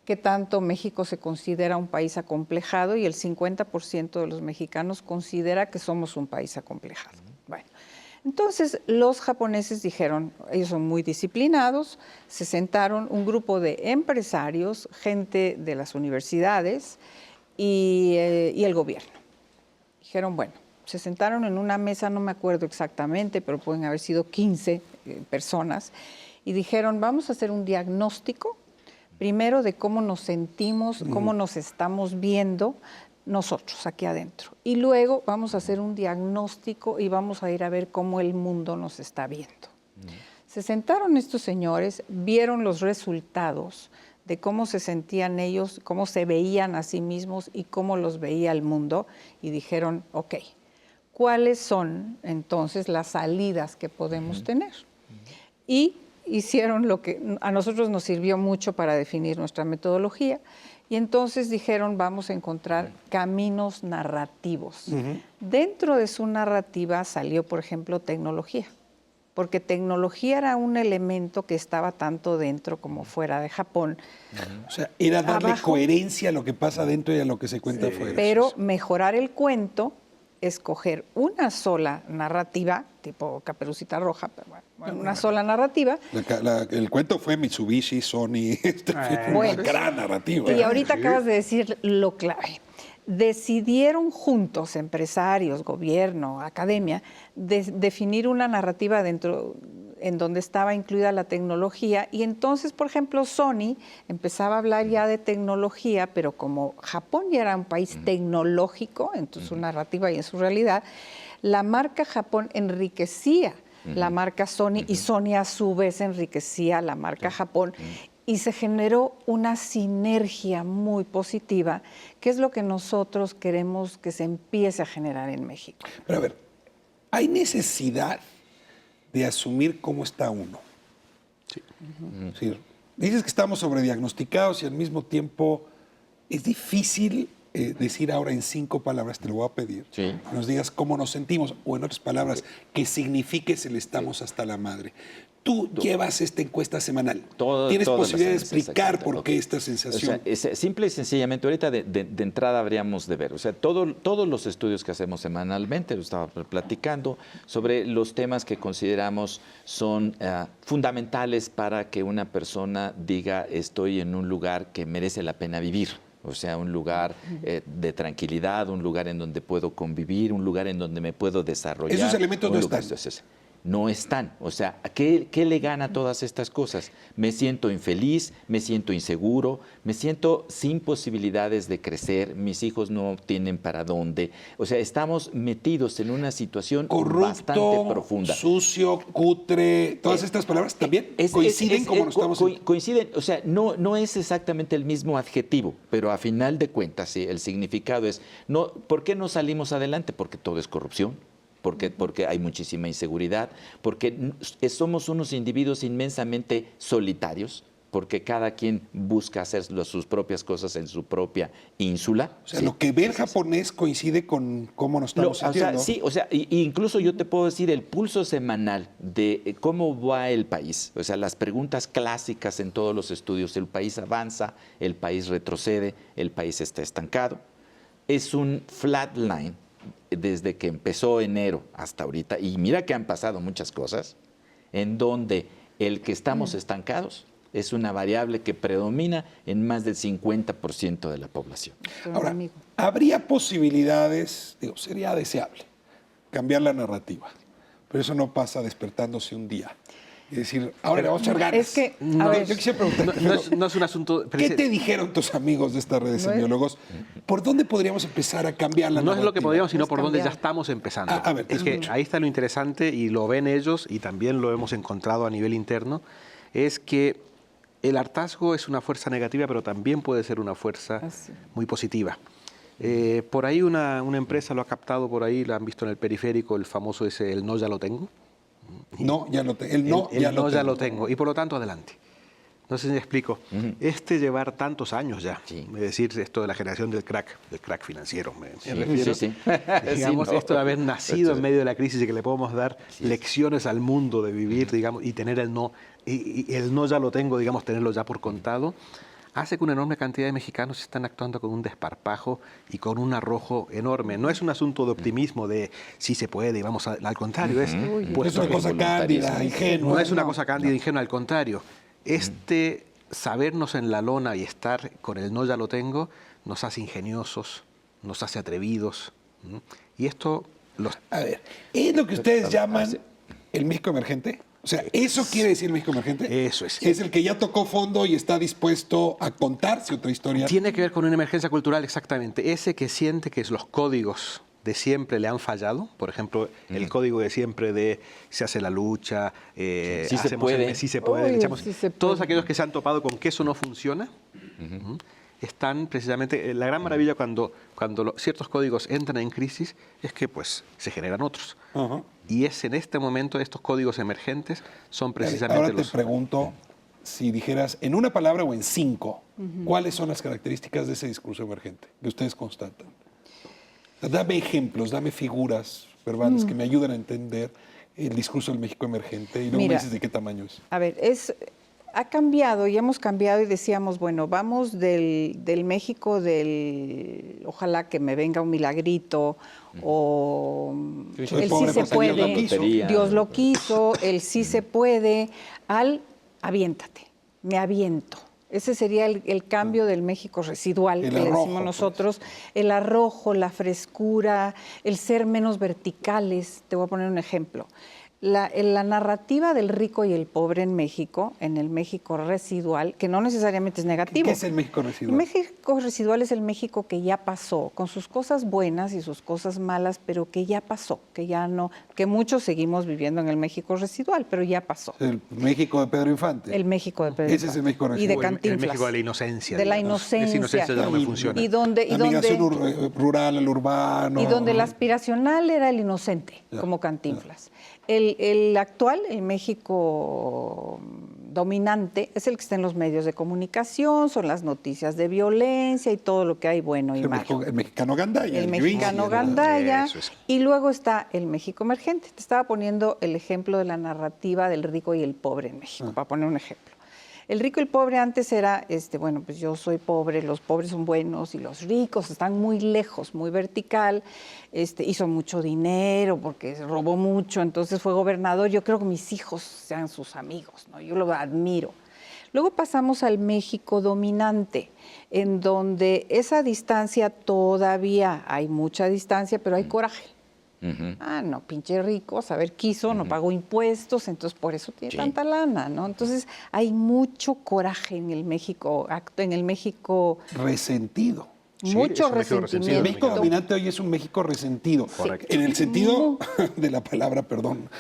qué tanto México se considera un país acomplejado y el 50% de los mexicanos considera que somos un país acomplejado. Bueno, entonces los japoneses dijeron, ellos son muy disciplinados, se sentaron un grupo de empresarios, gente de las universidades y el gobierno. Dijeron, bueno, se sentaron en una mesa, no me acuerdo exactamente, pero pueden haber sido 15 personas, y dijeron, vamos a hacer un diagnóstico, primero de cómo nos sentimos, cómo nos estamos viendo nosotros aquí adentro, y luego vamos a hacer un diagnóstico y vamos a ir a ver cómo el mundo nos está viendo. Se sentaron estos señores, vieron los resultados de cómo se sentían ellos, cómo se veían a sí mismos y cómo los veía el mundo, y dijeron, ok, ¿cuáles son entonces las salidas que podemos tener? Y hicieron lo que a nosotros nos sirvió mucho para definir nuestra metodología. Y entonces dijeron, vamos a encontrar caminos narrativos. Dentro de su narrativa salió, por ejemplo, tecnología, porque tecnología era un elemento que estaba tanto dentro como fuera de Japón. O sea, era darle Abajo, coherencia a lo que pasa dentro y a lo que se cuenta afuera. pero mejorar el cuento, escoger una sola narrativa, tipo Caperucita Roja, pero bueno, una sola narrativa. El cuento fue Mitsubishi, Sony, fue una gran narrativa. Y ahorita acabas de decir lo clave. Decidieron juntos, empresarios, gobierno, academia, definir una narrativa dentro en donde estaba incluida la tecnología, y entonces, por ejemplo, Sony empezaba a hablar ya de tecnología, pero como Japón ya era un país tecnológico en su narrativa y en su realidad, la marca Japón enriquecía la marca Sony, y Sony a su vez enriquecía la marca Japón, y se generó una sinergia muy positiva, que es lo que nosotros queremos que se empiece a generar en México. Pero a ver, ¿hay necesidad de asumir cómo está uno? Sí. Es decir, dices que estamos sobrediagnosticados y al mismo tiempo es difícil decir ahora en 5 palabras, te lo voy a pedir, que nos digas cómo nos sentimos, o en otras palabras, que signifique el estamos hasta la madre. Tú llevas esta encuesta semanal. ¿Tienes posibilidad de explicar por qué esta sensación? O sea, simple y sencillamente, ahorita de entrada habríamos de ver, o sea, todos los estudios que hacemos semanalmente, lo estaba platicando, sobre los temas que consideramos son fundamentales para que una persona diga estoy en un lugar que merece la pena vivir. O sea, un lugar de tranquilidad, un lugar en donde puedo convivir, un lugar en donde me puedo desarrollar. Esos elementos no están. No están. O sea, ¿qué le gana a todas estas cosas? Me siento infeliz, me siento inseguro, me siento sin posibilidades de crecer, mis hijos no tienen para dónde. O sea, estamos metidos en una situación bastante profunda. Sucio, cutre, todas estas palabras también coinciden como nos estamos... Coinciden, o sea, no es exactamente el mismo adjetivo, pero a final de cuentas, sí, el significado es, no, ¿por qué no salimos adelante? Porque todo es corrupción. Porque hay muchísima inseguridad, porque somos unos individuos inmensamente solitarios, porque cada quien busca hacer sus propias cosas en su propia ínsula. O sea, lo que ve el japonés coincide con cómo nos estamos sintiendo. O sea, incluso yo te puedo decir el pulso semanal de cómo va el país. O sea, las preguntas clásicas en todos los estudios, el país avanza, el país retrocede, el país está estancado. Es un flatline desde que empezó enero hasta ahorita, y mira que han pasado muchas cosas, en donde el que estamos estancados es una variable que predomina en más del 50% de la población. Ahora, ¿habría posibilidades, sería deseable, cambiar la narrativa? Pero eso no pasa despertándose un día. Y decir, ahora le vamos a echar ganas. Es que, yo quisiera preguntarte, no es un asunto... ¿qué te dijeron tus amigos de esta red de semiólogos? ¿Por dónde podríamos empezar a cambiar la narrativa? No es lo que podríamos, sino por dónde ya estamos empezando. A ver, es que ahí está lo interesante, y lo ven ellos, y también lo hemos encontrado a nivel interno, es que el hartazgo es una fuerza negativa, pero también puede ser una fuerza muy positiva. Por ahí una empresa lo ha captado, por ahí, lo han visto en el periférico, el famoso ese, el no ya lo tengo. No, ya lo tengo. Ya lo tengo. Y por lo tanto, adelante. No sé si me explico. Llevar tantos años ya, es decir, esto de la generación del crack financiero, me refiero. Digamos, esto de haber nacido en medio de la crisis y que le podemos dar lecciones al mundo de vivir, digamos, y tener el no, y el no ya lo tengo, digamos, tenerlo ya por contado, hace que una enorme cantidad de mexicanos están actuando con un desparpajo y con un arrojo enorme. No es un asunto de optimismo, de sí se puede, y vamos al contrario. Es una cosa cándida, ingenua. No es una cosa cándida, ingenua, al contrario. Sabernos en la lona y estar con el no ya lo tengo, nos hace ingeniosos, nos hace atrevidos. Y esto... A ver, ¿es lo que ustedes llaman el México emergente? O sea, ¿eso quiere decir México emergente? Eso es. Es el que ya tocó fondo y está dispuesto a contarse otra historia. Tiene que ver con una emergencia cultural, exactamente. Ese que siente que los códigos de siempre le han fallado. Por ejemplo, el código de siempre de se hace la lucha, sí se puede. Todos aquellos que se han topado con que eso no funciona, están precisamente... La gran maravilla cuando ciertos códigos entran en crisis es que pues se generan otros. Y es en este momento estos códigos emergentes son precisamente Ahora te pregunto si dijeras en una palabra o en 5, ¿cuáles son las características de ese discurso emergente que ustedes constatan? Dame ejemplos, dame figuras verbales que me ayuden a entender el discurso del México emergente y luego me dices de qué tamaño es. A ver, ha cambiado y hemos cambiado y decíamos, bueno, vamos del México del ojalá que me venga un milagrito o el sí se puede, Dios lo quiso, el sí se puede, al aviéntate, me aviento. Ese sería el cambio del México residual, que le decimos nosotros, el arrojo, la frescura, el ser menos verticales. Te voy a poner un ejemplo. La narrativa del rico y el pobre en México, en el México residual, que no necesariamente es negativo. ¿Qué es el México residual? El México residual es el México que ya pasó, con sus cosas buenas y sus cosas malas, pero que ya pasó, que ya no, que muchos seguimos viviendo en el México residual, pero ya pasó. El México de Pedro Infante. El México de Pedro Infante. Ese es el México residual. Y de Cantinflas. El México de la inocencia. De la inocencia. Esa inocencia ya no me funciona. La migración rural al urbano. Y donde el aspiracional era el inocente, como Cantinflas. El actual, el México dominante, es el que está en los medios de comunicación, son las noticias de violencia y todo lo que hay bueno y malo. El mexicano gandaya. El mexicano gandaya. Y luego está el México emergente. Te estaba poniendo el ejemplo de la narrativa del rico y el pobre en México, para poner un ejemplo. El rico y el pobre antes era, bueno, pues yo soy pobre, los pobres son buenos y los ricos están muy lejos, muy vertical, hizo mucho dinero porque robó mucho, entonces fue gobernador. Yo creo que mis hijos sean sus amigos, ¿no? Yo lo admiro. Luego pasamos al México dominante, en donde esa distancia todavía hay mucha distancia, pero hay coraje. Ah, no, pinche rico, saber quiso, no pagó impuestos, entonces por eso tiene tanta lana, ¿no? Entonces hay mucho coraje en el México resentido. Mucho resentimiento. El México dominante hoy es un México resentido. Correcto. En el sentido de la palabra, perdón,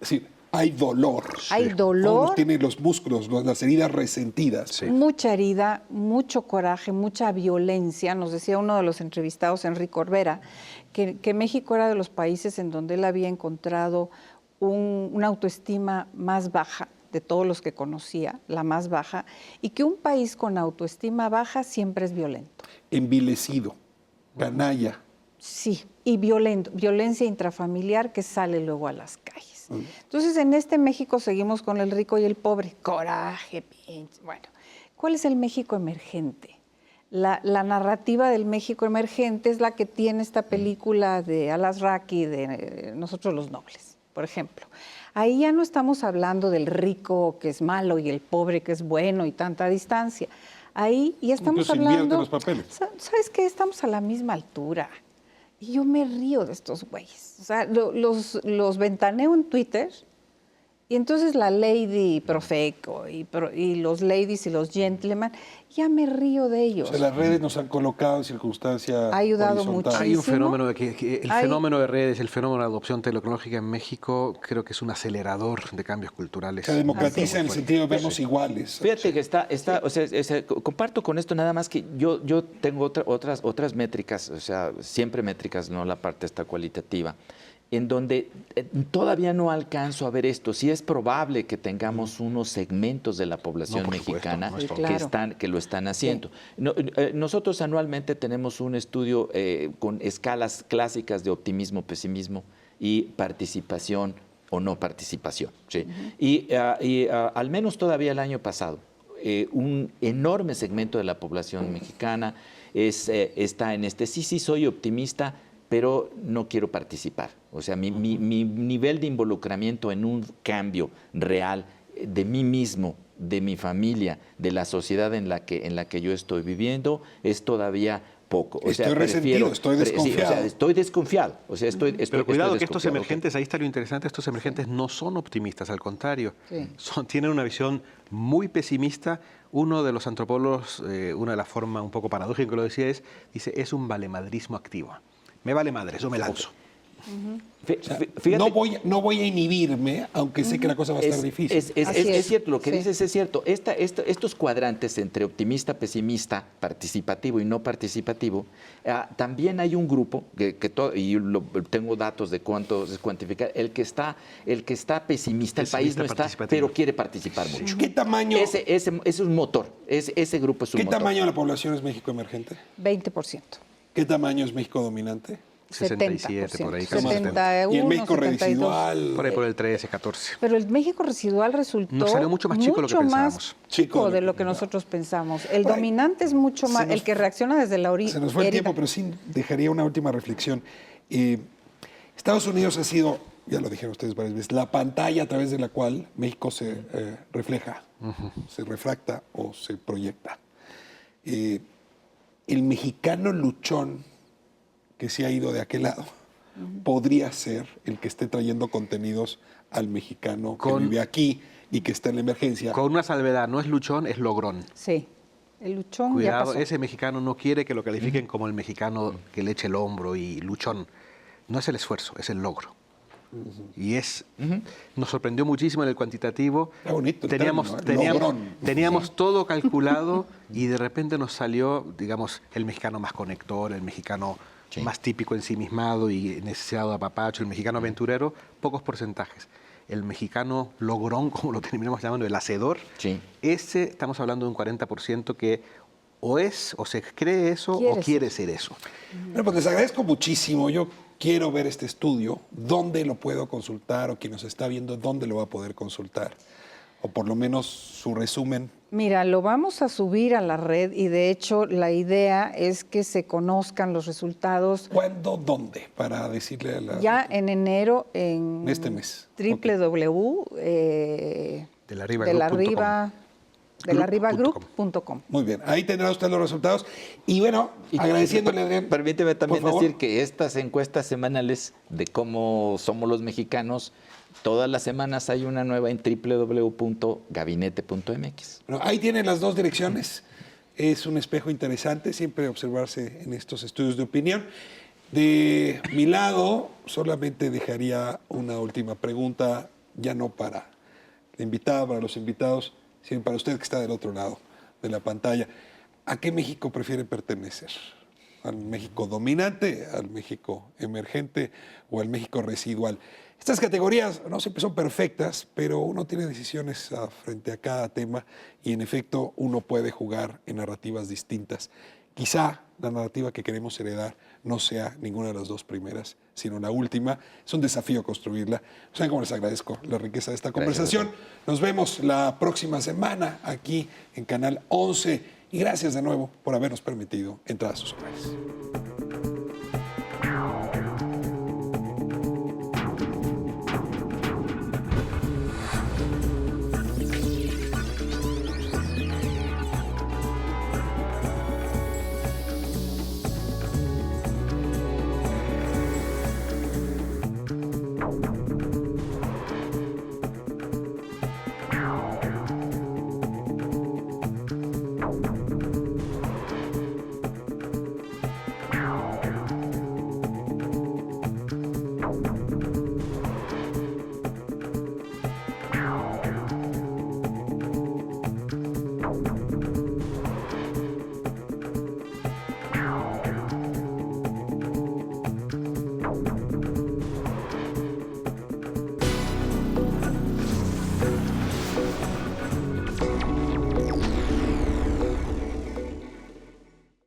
sí, hay dolor. Hay dolor. Tiene los músculos, las heridas resentidas. Sí. Mucha herida, mucho coraje, mucha violencia. Nos decía uno de los entrevistados, Enrique Orbera, que México era de los países en donde él había encontrado una autoestima más baja de todos los que conocía, la más baja, y que un país con autoestima baja siempre es violento. Envilecido, canalla. Sí, y violento, violencia intrafamiliar que sale luego a las calles. Entonces, en este México seguimos con el rico y el pobre. Coraje, pinche. Bueno, ¿cuál es el México emergente? La narrativa del México emergente es la que tiene esta película de Alasraqui, de Nosotros los Nobles, por ejemplo. Ahí ya no estamos hablando del rico que es malo y el pobre que es bueno y tanta distancia. Ahí ya estamos hablando... Los papeles. ¿Sabes qué? Estamos a la misma altura. Y yo me río de estos güeyes. O sea, los ventaneo en Twitter y entonces la lady Profeco y los ladies y los gentlemen, ya me río de ellos. O sea, las redes nos han colocado en circunstancias ha ayudado muchísimo. Hay un fenómeno fenómeno de redes, el fenómeno de adopción tecnológica en México, creo que es un acelerador de cambios culturales. Se democratiza en el sentido de vernos iguales. Fíjate que o sea, comparto con esto nada más que yo tengo otras métricas, o sea, siempre métricas, no la parte esta cualitativa, en donde todavía no alcanzo a ver esto. Sí es probable que tengamos unos segmentos de la población mexicana que lo están haciendo. Sí. Nosotros anualmente tenemos un estudio con escalas clásicas de optimismo, pesimismo y participación o no participación. ¿Sí? Y al menos todavía el año pasado, un enorme segmento de la población mexicana está en sí soy optimista, pero no quiero participar. O sea, mi nivel de involucramiento en un cambio real de mí mismo, de mi familia, de la sociedad en la que yo estoy viviendo, es todavía poco. O sea, estoy resentido, estoy desconfiado. Sí, o sea, estoy desconfiado. O sea, pero cuidado que estos emergentes, ahí está lo interesante, estos emergentes no son optimistas, al contrario. Tienen una visión muy pesimista. Uno de los antropólogos, una de las formas un poco paradójicas que lo decía dice, es un valemadrismo activo. Me vale madre, yo me lanzo. Fíjate, No voy a inhibirme, aunque sé que la cosa va a estar difícil. Es cierto, lo que Sí. dices es cierto. Estos cuadrantes entre optimista, pesimista, participativo y no participativo, también hay un grupo, tengo datos de cuánto es cuantificar, el que está pesimista, el país no está, pero quiere participar mucho. ¿Qué tamaño, Ese es un motor, ese grupo es un ¿qué motor. tamaño de la población es México emergente? 20%. ¿Qué tamaño es México dominante? 67 por ahí, casi 71, ¿Y el México 72. residual? Por ahí por el 13, 14. Pero el México residual resultó Nos salió mucho más chico de lo que más pensábamos. chico de lo que nosotros pensamos. El Por ahí, dominante es mucho más, nos- el que reacciona desde la orilla. Se nos fue el tiempo, pero sí dejaría una última reflexión. Estados Unidos ha sido, ya lo dijeron ustedes varias veces, la pantalla a través de la cual México se refleja, se refracta o se proyecta. El mexicano luchón que se ha ido de aquel lado podría ser el que esté trayendo contenidos al mexicano que vive aquí y que está en la emergencia. Con una salvedad, no es luchón, es logrón. Sí, el luchón ya Cuidado, pasó. ese mexicano no quiere que lo califiquen como el mexicano que le eche el hombro y luchón. No es el esfuerzo, es el logro. Y nos sorprendió muchísimo en el cuantitativo. Está bonito el Teníamos, término, ¿eh? Logrón. teníamos todo calculado y de repente nos salió, digamos, el mexicano más conector, el mexicano más típico ensimismado y necesitado de apapacho, el mexicano aventurero, pocos porcentajes. El mexicano logrón, como lo terminamos llamando, el hacedor, ese estamos hablando de un 40% que o se cree eso o quiere ser eso. Bueno, pues les agradezco muchísimo. Yo quiero ver este estudio, dónde lo puedo consultar, o quien nos está viendo, dónde lo va a poder consultar, o por lo menos su resumen. Mira, lo vamos a subir a la red y de hecho la idea es que se conozcan los resultados. ¿Cuándo? ¿Dónde? Para decirle a la... Ya en enero en este mes. www.delarribagroup.com. Muy bien, ahí tendrá usted los resultados. Y bueno, agradeciéndole, Adrián. Permíteme también por favor. decir que estas encuestas semanales de cómo somos los mexicanos, todas las semanas hay una nueva en www.gabinete.mx. Bueno, ahí tienen las dos direcciones. Es un espejo interesante siempre observarse en estos estudios de opinión. De mi lado, solamente dejaría una última pregunta, ya no para la invitada, para los invitados, sino para usted que está del otro lado de la pantalla. ¿A qué México prefiere pertenecer? ¿Al México dominante, al México emergente o al México residual? Estas categorías no siempre son perfectas, pero uno tiene decisiones frente a cada tema y en efecto uno puede jugar en narrativas distintas. Quizá la narrativa que queremos heredar no sea ninguna de las dos primeras, sino la última. Es un desafío construirla. ¿Saben cómo les agradezco la riqueza de esta conversación? Nos vemos la próxima semana aquí en Canal 11 y gracias de nuevo por habernos permitido entrar a sus hogares.